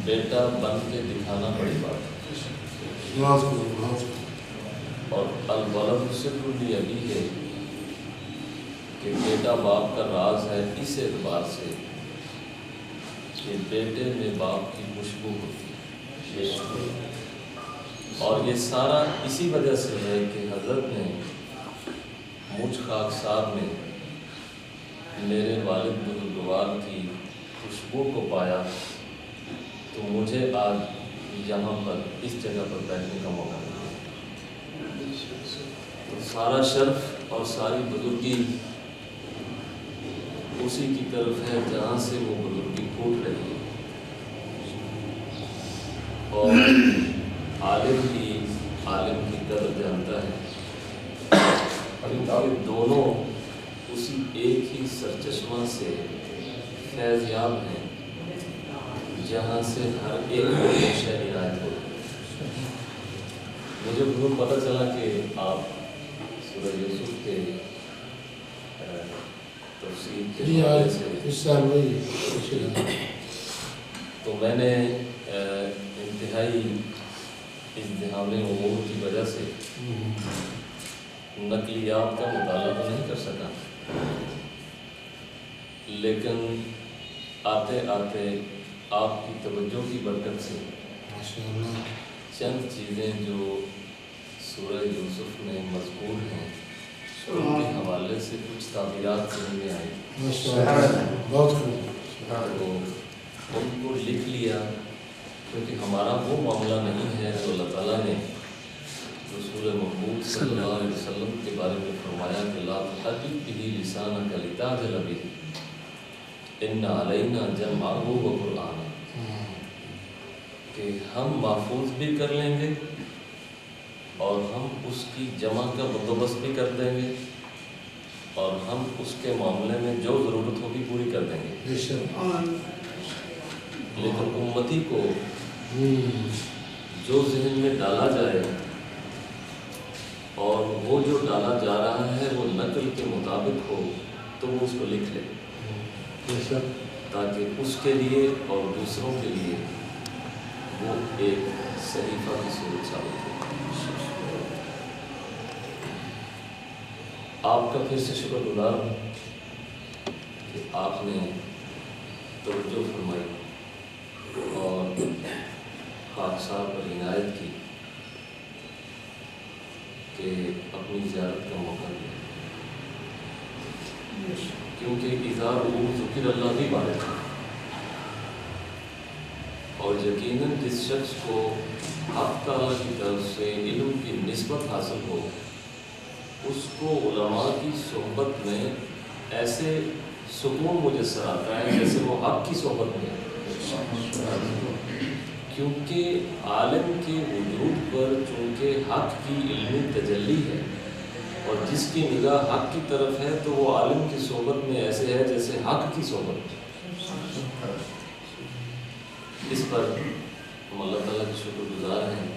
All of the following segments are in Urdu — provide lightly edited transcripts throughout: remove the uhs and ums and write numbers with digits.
بیٹا بن کے دکھانا بڑی بات ہے، اور الولد سر ابھی ہے کہ بیٹا باپ کا راز ہے اس اعتبار سے کہ بیٹے میں باپ کی خوشبو ہوتی ہے، اور یہ سارا اسی وجہ سے ہے کہ حضرت نے مجھ خاکسار میں میرے والد بزرگوار کی خوشبو کو پایا تو مجھے آج یہاں پر اس جگہ پر بیٹھنے کا موقع ملا۔ تو سارا شرف اور ساری بزرگی اسی کی طرف ہے جہاں سے وہ بزرگی پھوٹ رہی ہے، اور عالم ہی عالم کی قدر جانتا ہے، کیونکہ دونوں اسی ایک ہی سرچشمہ سے فیض یاب ہیں جہاں سے ہر ایک کو ہمیشہ عنایت ہوتی ہے۔ مجھے ضرور پتہ چلا کہ آپ سورہ یوسف کے تفسیر کے حوالے سے، تو میں نے انتہائی ازدحام امور کی وجہ سے نقلیات کا مطالعہ تو نہیں کر سکا، لیکن آتے آتے آپ کی توجہ کی برکت سے چند چیزیں جو سورہ یوسف میں مذکور ہیں ان کے حوالے سے کچھ تعبیرات سمجھ میں آئی، تو ان کو لکھ لیا، کیونکہ ہمارا وہ معاملہ نہیں ہے جو اللہ تعالیٰ نے رسول محمود صلی اللہ علیہ وسلم کے بارے میں فرمایا کہ لا تحرک بہ لسانک لتعجل بہ ان علینا جمعہ و قرآن، کہ ہم محفوظ بھی کر لیں گے اور ہم اس کی جمع کا بندوبست بھی کر دیں گے، اور ہم اس کے معاملے میں جو ضرورت ہوگی پوری کر دیں گے، لیکن امتی کو جو ذہن میں ڈالا جائے اور وہ جو ڈالا جا رہا ہے وہ نقل کے مطابق ہو تو وہ اس کو لکھ لے، تاکہ اس کے لیے اور دوسروں کے لیے وہ ایک صحیفہ کی صورت ثابت ہو۔ آپ کا پھر سے شکر گزار ہوں کہ آپ نے توجہ فرمائی اور خاکسار پر عنایت کی کہ اپنی زیارت کا موقع دیا، کیونکہ اذا رؤوا ذکر اللہ بھی بارک ہے، اور یقیناً جس شخص کو حق تعالیٰ کی طرف سے علم کی نسبت حاصل ہو اس کو علماء کی صحبت میں ایسے سکون مجسر آتا ہے جیسے وہ حق کی صحبت میں ہے، کیونکہ عالم کے وجود پر چونکہ حق کی علمی تجلی ہے اور جس کی نگاہ حق کی طرف ہے تو وہ عالم کی صحبت میں ایسے ہے جیسے حق کی صحبت۔ اس پر ہم اللہ تعالیٰ کے شکر گزار ہیں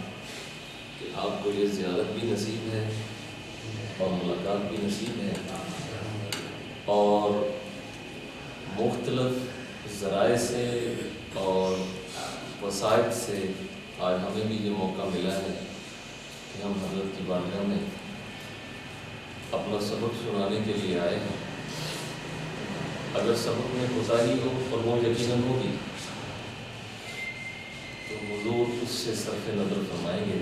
کہ آپ کو یہ زیارت بھی نصیب ہے اور ملاقات بھی نصیب ہے، اور مختلف ذرائع سے اور وسائط سے آج ہمیں بھی یہ موقع ملا ہے کہ ہم حضرت کی بارگاہ میں اپنا سبق سنانے کے لیے آئے ہیں۔ اگر سبق میں کوتاہی ہو اور وہ یقیناً ہوگی تو حضور اس سے صرف نظر فرمائیں گے،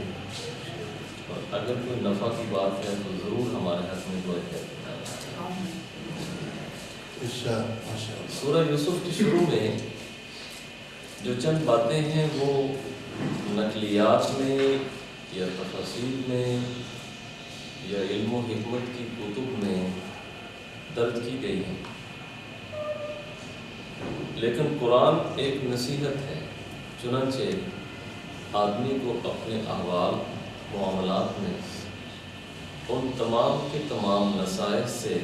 اور اگر کوئی نفع کی بات ہے تو ضرور ہمارے حق میں دعا ہے۔ سورہ یوسف کی شروع میں جو چند باتیں ہیں وہ نقلیات میں یا تفاسیر میں یا علم و حکمت کی کتب میں درج کی گئی ہیں، لیکن قرآن ایک نصیحت ہے، چنانچہ آدمی کو اپنے احوال معاملات میں ان تمام کے تمام نصائح سے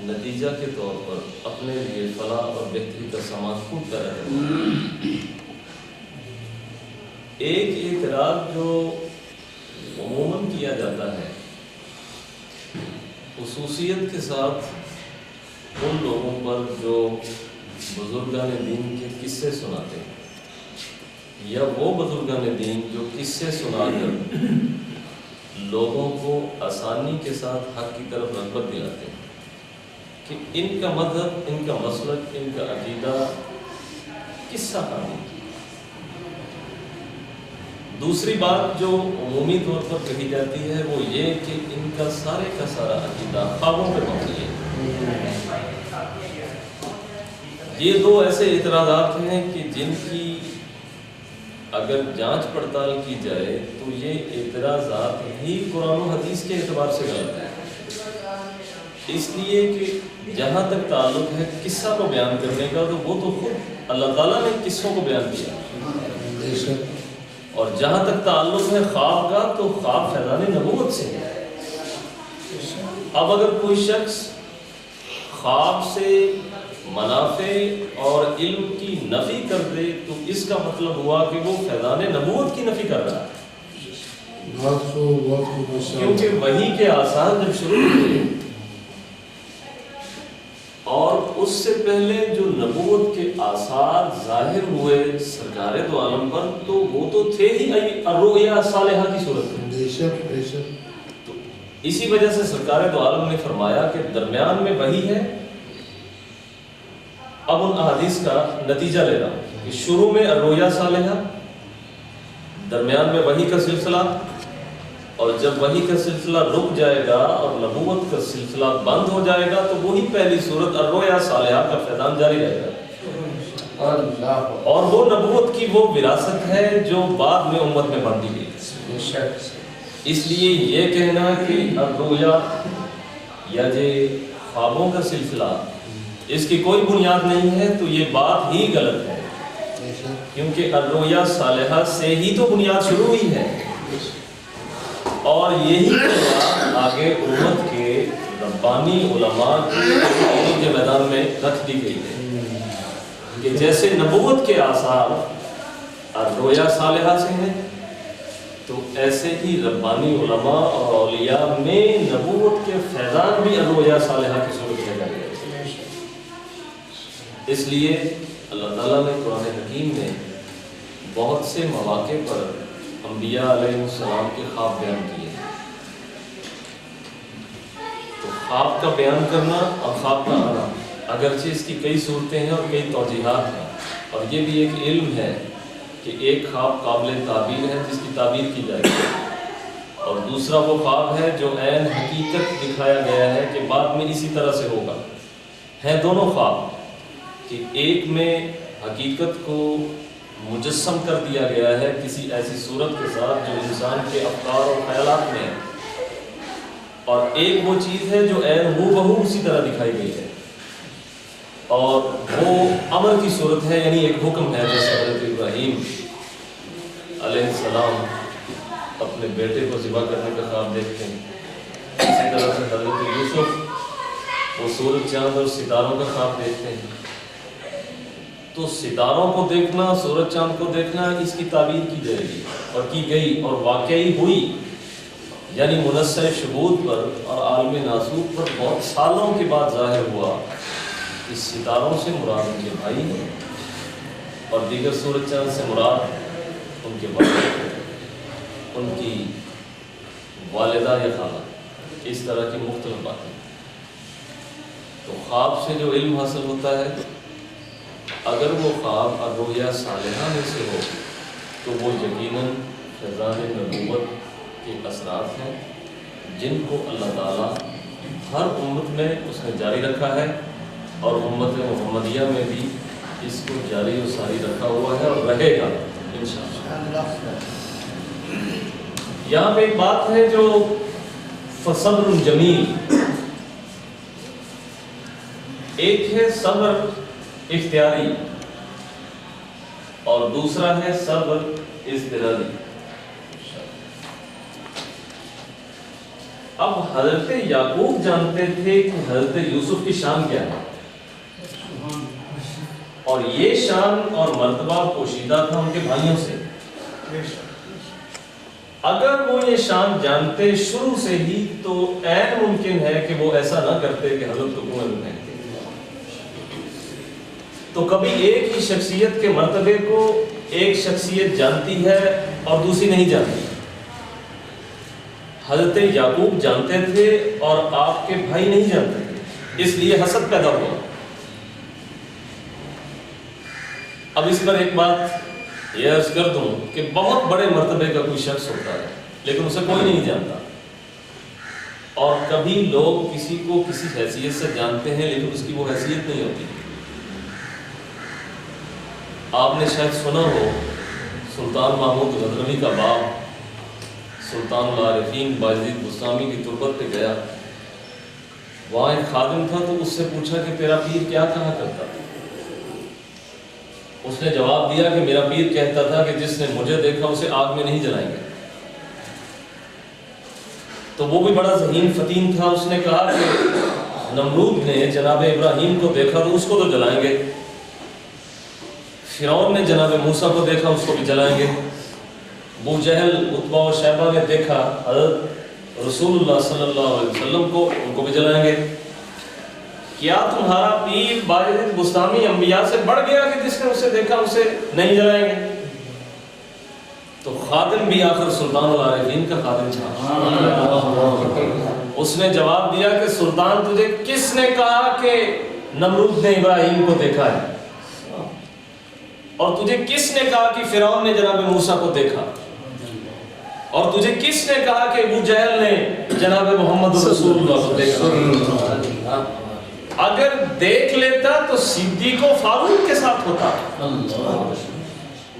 نتیجہ کے طور پر اپنے لیے فلاح اور بہتری کا سامان خود پیدا کرنا ہے۔ ایک اعتراض جو عموماً کیا جاتا ہے خصوصیت کے ساتھ ان لوگوں پر جو بزرگان دین کے قصے سناتے ہیں، یا وہ بزرگان دین جو قصے سنا کر لوگوں کو آسانی کے ساتھ حق کی طرف رغبت دلاتے ہیں کہ ان کا مذہب، ان کا مسلک، ان کا عقیدہ قصہ کہانی. دوسری بات جو عمومی طور پر کہی جاتی ہے وہ یہ کہ ان کا سارے کا سارا عقیدہ خوابوں پہ مبنی ہے. یہ دو ایسے اعتراضات ہیں کہ جن کی اگر جانچ پڑتال کی جائے تو یہ اعتراضات ہی قرآن و حدیث کے اعتبار سے غلط ہیں. اس لیے کہ جہاں تک تعلق ہے قصہ کو بیان کرنے کا تو وہ تو خود اللہ تعالیٰ نے قصوں کو بیان کیا، اور جہاں تک تعلق ہے خواب کا تو خواب فیضان نبوت سے ہے. اب اگر کوئی شخص خواب سے منافع اور علم کی نفی کر دے تو اس کا مطلب ہوا کہ وہ فیضان نبوت کی نفی کر رہا ہے، کیونکہ وحی کے آثار جب شروع ہوئے اور اس سے پہلے جو نبوت کے آثار ظاہر ہوئے سرکار دو عالم پر تو وہ تو تھے ہی الرؤیا صالحہ کی صورت میں. تو اسی وجہ سے سرکار دو عالم نے فرمایا کہ درمیان میں وحی ہے. اب ان احادیث کا نتیجہ لے رہا ہوں کہ شروع میں الرؤیا صالحہ، درمیان میں وحی کا سلسلہ، اور جب وحی کا سلسلہ رک جائے گا اور نبوت کا سلسلہ بند ہو جائے گا تو وہی پہلی صورت الرؤیا صالحہ کا فیضان جاری رہے گا. اور وہ نبوت کی وہ وراثت ہے جو بعد میں امت میں بانٹی گئی. اس لیے یہ کہنا کہ الرؤیا یا خوابوں کا سلسلہ اس کی کوئی بنیاد نہیں ہے تو یہ بات ہی غلط ہے، کیونکہ الرؤیا صالحہ سے ہی تو بنیاد شروع ہوئی ہے. اور یہی بات آگے امت کے ربانی علماء کے میدان میں رکھ دی گئی ہے کہ جیسے نبوت کے آثار الرؤیا صالحہ سے ہیں تو ایسے ہی ربانی علماء اور اولیاء میں نبوت کے فیضان بھی الرؤیا صالحہ کی صورت میں جائے. اس لیے اللہ تعالیٰ نے قرآن حکیم میں بہت سے مواقع پر انبیاء علیہ السلام کے خواب بیان کیے. تو خواب کا بیان کرنا اور خواب کا آنا اگرچہ اس کی کئی صورتیں ہیں اور کئی توجیحات ہیں، اور یہ بھی ایک علم ہے کہ ایک خواب قابل تعبیر ہے جس کی تعبیر کی جائے گی، اور دوسرا وہ خواب ہے جو عین حقیقت دکھایا گیا ہے کہ بعد میں اسی طرح سے ہوگا. ہیں دونوں خواب کہ ایک میں حقیقت کو مجسم کر دیا گیا ہے کسی ایسی صورت کے ساتھ جو انسان کے افکار اور خیالات میں ہے، اور ایک وہ چیز ہے جو عین ہو بہو اسی طرح دکھائی گئی ہے، اور وہ امر کی صورت ہے، یعنی ایک حکم ہے. جیسے حضرت ابراہیم علیہ السلام اپنے بیٹے کو ذبح کرنے کا خواب دیکھتے ہیں، اسی طرح سے حضرت یوسف وہ سورج چاند اور ستاروں کا خواب دیکھتے ہیں. تو ستاروں کو دیکھنا، سورج چاند کو دیکھنا، اس کی تعبیر کی جائے گی اور کی گئی اور واقعی ہوئی. یعنی منصع شہود پر اور عالم ناسوت پر بہت سالوں کے بعد ظاہر ہوا. اس ستاروں سے مراد ان کے بھائی ہیں اور دیگر سورج چاند سے مراد ان کے والد، ان کی والدہ یا خالہ، اس طرح کی مختلف باتیں. تو خواب سے جو علم حاصل ہوتا ہے اگر وہ خواب الرؤیا صالحہ میں سے ہو تو وہ یقیناً فیضان نبوت کے اثرات ہیں جن کو اللہ تعالیٰ ہر امت میں اس نے جاری رکھا ہے، اور امت محمدیہ میں بھی اس کو جاری و ساری رکھا ہوا ہے اور رہے گا انشاءاللہ. یہاں پہ ایک بات ہے جو فصبر جمیل، ایک ہے صبر اختیاری اور دوسرا ہے صبر اضطراری. اب حضرت یعقوب جانتے تھے کہ حضرت یوسف کی شان کیا ہے، اور یہ شان اور مرتبہ پوشیدہ تھا ان کے بھائیوں سے. اگر وہ یہ شان جانتے شروع سے ہی تو عین ممکن ہے کہ وہ ایسا نہ کرتے کہ حضرت کو کنویں میں پھینکتے. تو کبھی ایک ہی شخصیت کے مرتبے کو ایک شخصیت جانتی ہے اور دوسری نہیں جانتی. حضرت یعقوب جانتے تھے اور آپ کے بھائی نہیں جانتے تھے، اس لیے حسد پیدا ہوا. اب اس پر ایک بات یہ عرض کر دوں کہ بہت بڑے مرتبے کا کوئی شخص ہوتا ہے لیکن اسے کوئی نہیں جانتا، اور کبھی لوگ کسی کو کسی حیثیت سے جانتے ہیں لیکن اس کی وہ حیثیت نہیں ہوتی. آپ نے شاید سنا ہو سلطان محمود غزنوی کا باپ سلطان العارفین باجید بسطامی کی تربت پہ گیا، وہاں ایک خادم تھا تو اس سے پوچھا کہ تیرا پیر کیا کہا کرتا تھا؟ اس نے جواب دیا کہ میرا پیر کہتا تھا کہ جس نے مجھے دیکھا اسے آگ میں نہیں جلائیں گے. تو وہ بھی بڑا ذہین فتین تھا، اس نے کہا کہ نمرود نے جناب ابراہیم کو دیکھا تو اس کو تو جلائیں گے، فرعون نے جناب موسیٰ کو دیکھا اس کو بھی جلائیں گے، ابو جہل عتبہ و شیبہ نے دیکھا حضرت رسول اللہ صلی اللہ علیہ وسلم کو، ان کو بھی جلائیں گے. کیا تمہارا پیر باجد بسطامی انبیاء سے بڑھ گیا کہ جس نے اسے دیکھا اسے نہیں جلائیں گے؟ تو خادم بھی آخر سلطان العارفین کا خادم تھا. اس نے جواب دیا کہ سلطان تجھے کس نے کہا کہ نمرود نے ابراہیم کو دیکھا ہے؟ اور تجھے کس نے کہا کہ فرعون نے جناب موسیٰ کو دیکھا؟ اور تجھے کس نے کہا کہ ابو جہل نے جناب محمد رسول اللہ کو دیکھا؟ اگر دیکھ لیتا تو صدیق و فاروق کے ساتھ ہوتا،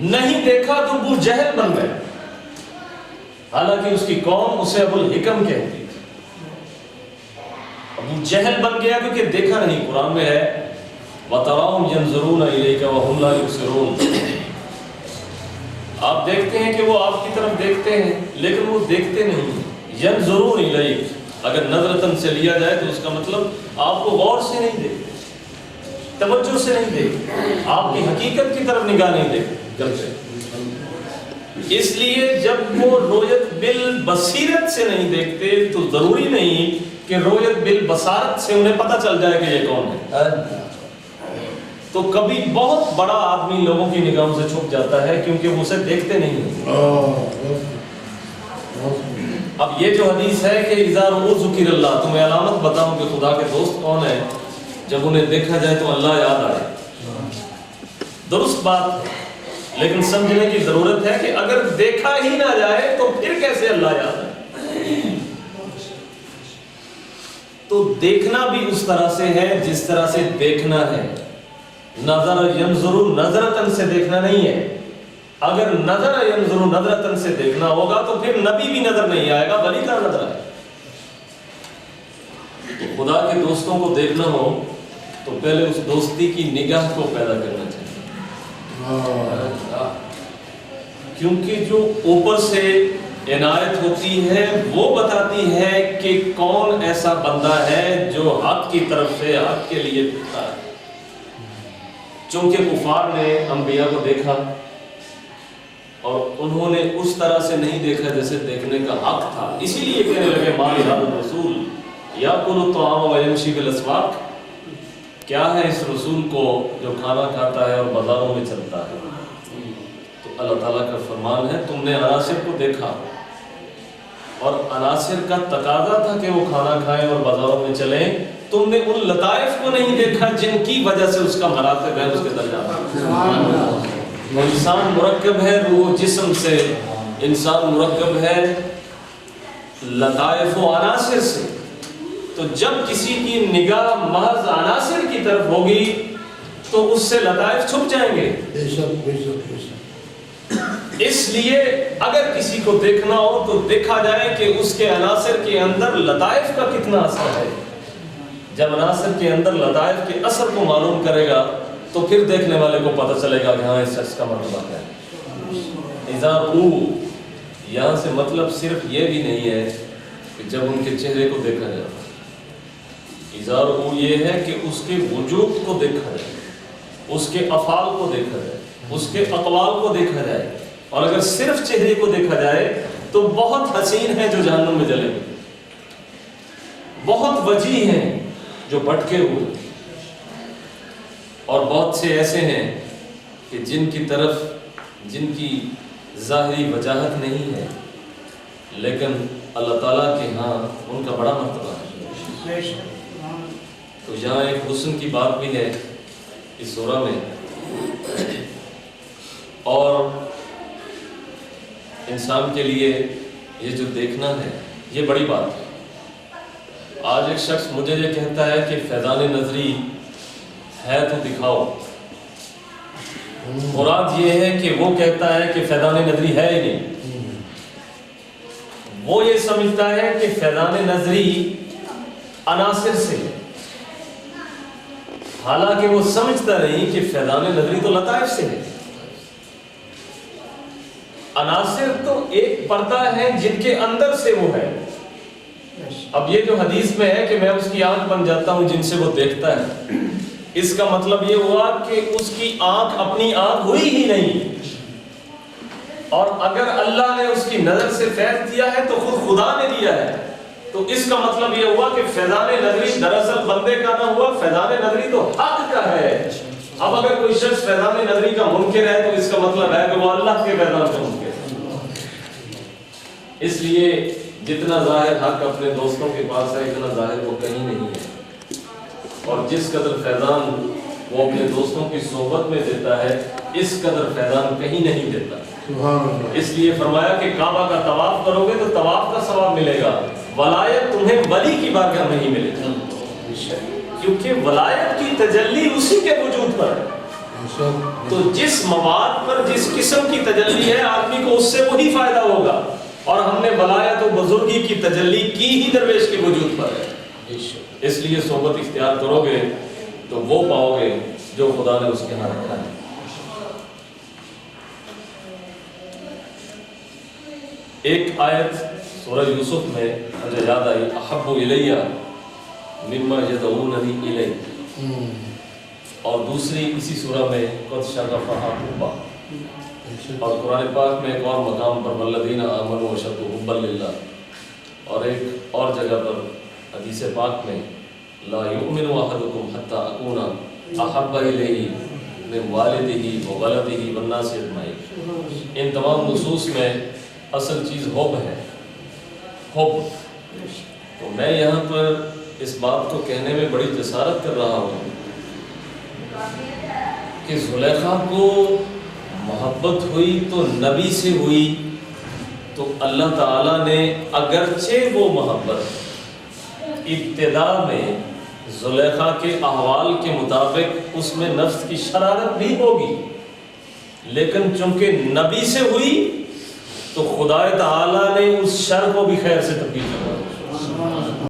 نہیں دیکھا تو ابو جہل بن گئے، حالانکہ اس کی قوم اسے ابو الحکم کہتی تھی. ابو جہل بن گیا کیونکہ دیکھا نہیں. قرآن میں ہے وَتَرَاهُمْ يَنْظُرُونَ إِلَيْكَ وَهُمْ لَا يُبْصِرُونَ. آپ دیکھتے ہیں کہ وہ آپ کی طرف دیکھتے ہیں لیکن وہ دیکھتے نہیں. يَنْظُرُونَ إِلَيْكَ اگر نظرتاً سے لیا جائے تو اس کا مطلب آپ کو غور سے نہیں دیکھتے، توجہ سے نہیں دیکھتے، آپ کی حقیقت کی طرف نگاہ نہیں دیکھتے. اس لیے جب وہ رویت بالبصیرت سے نہیں دیکھتے تو ضروری نہیں کہ رویت بالبصارت سے انہیں پتہ چل جائے کہ یہ کون ہے. تو کبھی بہت بڑا آدمی لوگوں کی نگاہوں سے چھپ جاتا ہے کیونکہ وہ اسے دیکھتے نہیں ہیں. اب یہ جو حدیث ہے کہ اذا رؤوا ذکر اللہ، تمہیں علامت بتاؤں کہ خدا کے دوست کون ہیں، جب انہیں دیکھا جائے تو اللہ یاد آئے. درست بات ہے لیکن سمجھنے کی ضرورت ہے کہ اگر دیکھا ہی نہ جائے تو پھر کیسے اللہ یاد آئے؟ تو دیکھنا بھی اس طرح سے ہے جس طرح سے دیکھنا ہے. نظر ینظر نظرتن سے دیکھنا نہیں ہے. اگر نظر ینظر نظرتن سے دیکھنا ہوگا تو پھر نبی بھی نظر نہیں آئے گا، ولی کا نظر آئے. تو خدا کے دوستوں کو دیکھنا ہو تو پہلے اس دوستی کی نگاہ کو پیدا کرنا چاہیے، کیونکہ جو اوپر سے عنایت ہوتی ہے وہ بتاتی ہے کہ کون ایسا بندہ ہے جو حق کی طرف سے حق کے لیے پھرتا ہے. چونکہ کفار نے انبیاء کو دیکھا اور انہوں نے اس طرح سے نہیں دیکھا جیسے دیکھنے کا حق تھا، اسی لیے کہنے لگے ما لہذا الرسول یاکل الطعام ویمشی فی الاسواق، کیا ہے اس رسول کو جو کھانا کھاتا ہے اور بازاروں میں چلتا ہے. تو اللہ تعالیٰ کا فرمان ہے تم نے عناصر کو دیکھا اور عناصر کا تقاضا تھا کہ وہ کھانا کھائیں اور بازاروں میں چلیں، تم نے ان لطائف کو نہیں دیکھا جن کی وجہ سے اس کا مراتب ہے، اس کے درجات. وہ انسان مرکب ہے روح جسم سے، انسان مرکب ہے لطائف و عناصر سے. تو جب کسی کی نگاہ محض عناصر کی طرف ہوگی تو اس سے لطائف چھپ جائیں گے. اس لیے اگر کسی کو دیکھنا ہو تو دیکھا جائے کہ اس کے عناصر کے اندر لطائف کا کتنا اثر ہے. جب عناصر کے اندر لطائف کے اثر کو معلوم کرے گا تو پھر دیکھنے والے کو پتہ چلے گا کہ ہاں اس شخص کا مرتبہ کیا ہے. اذا رؤوا یہاں سے مطلب صرف یہ بھی نہیں ہے کہ جب ان کے چہرے کو دیکھا جائے. اذا رؤوا یہ ہے کہ اس کے وجود کو دیکھا جائے، اس کے افعال کو دیکھا جائے، اس کے اقوال کو دیکھا جائے. اور اگر صرف چہرے کو دیکھا جائے تو بہت حسین ہیں جو جہنم میں جلیں گے، بہت وجیح ہیں جو بھٹکے ہوئے، اور بہت سے ایسے ہیں کہ جن کی طرف جن کی ظاہری وجاہت نہیں ہے لیکن اللہ تعالیٰ کے ہاں ان کا بڑا مرتبہ ہے۔ تو یہاں ایک حسن کی بات بھی ہے اس سورہ میں، اور انسان کے لیے یہ جو دیکھنا ہے یہ بڑی بات ہے۔ آج ایک شخص مجھے یہ کہتا ہے کہ فیضان نظری ہے تو دکھاؤ، مراد یہ ہے کہ وہ کہتا ہے کہ فیضان نظری ہے ہی نہیں، وہ یہ سمجھتا ہے کہ فیضان نظری عناصر سے ہے، حالانکہ وہ سمجھتا نہیں کہ فیضان نظری تو لطائف سے ہے۔ عناصر تو ایک پردہ ہے جن کے اندر سے وہ ہے۔ اب یہ جو حدیث میں ہے کہ میں اس کی آنکھ بن جاتا ہوں جن سے وہ دیکھتا ہے، اس کا مطلب یہ ہوا کہ اس کی آنکھ اپنی آنکھ ہوئی ہی نہیں، اور اگر اللہ نے اس کی نظر سے فیض دیا ہے تو خود خدا نے دیا ہے، تو اس کا مطلب یہ ہوا کہ فیضان نظری دراصل بندے کا نہ ہوا، فیضان نظری تو حق کا ہے۔ اب اگر کوئی شخص فیضان نظری کا منکر ہے تو اس کا مطلب ہے کہ وہ اللہ کے فیضان کا منکر ہے۔ اس لیے جتنا ظاہر حق اپنے دوستوں کے پاس ہے اتنا ظاہر وہ کہیں نہیں ہے، اور جس قدر فیضان وہ اپنے دوستوں کی صحبت میں دیتا ہے اس قدر فیضان کہیں نہیں دیتا۔ اس لیے فرمایا کہ کعبہ کا طواف کرو گے تو طواف کا ثواب ملے گا، ولایت تمہیں ولی کی بارگاہ میں نہیں ملے گا، کیونکہ ولایت کی تجلی اسی کے وجود پر ہے۔ تو جس مواد پر جس قسم کی تجلی ہے آدمی کو اس سے وہی فائدہ ہوگا، اور ہم نے ولایت و بزرگی کی تجلی کی ہی درویش کے وجود پر ہے۔ اس لیے صحبت اختیار کرو گے تو وہ پاؤ گے جو خدا نے اس کے ہاں رکھا ہے۔ ایک آیت سورہ یوسف میں مجھے یاد آئی، احب الیہ مما یدعوننی الیہ، اور دوسری اسی سورہ میں قد شغفھا حبا، اور قرآن پاک میں ایک اور مقام پر والذین آمنوا اشد حبا للہ، اور ایک اور جگہ پر حدیث پاک میں لا یؤمن احدکم حتی اکون احب الیہ من والدہ وولدہ والناس اجمعین۔ ان تمام نصوص میں اصل چیز حب ہے، حب۔ تو میں یہاں پر اس بات کو کہنے میں بڑی جسارت کر رہا ہوں کہ زلیخا کو محبت ہوئی تو نبی سے ہوئی، تو اللہ تعالیٰ نے اگرچہ وہ محبت ابتدا میں زلیخا کے احوال کے مطابق اس میں نفس کی شرارت بھی ہوگی، لیکن چونکہ نبی سے ہوئی تو خدا تعالیٰ نے اس شر کو بھی خیر سے تبدیل کر دیا۔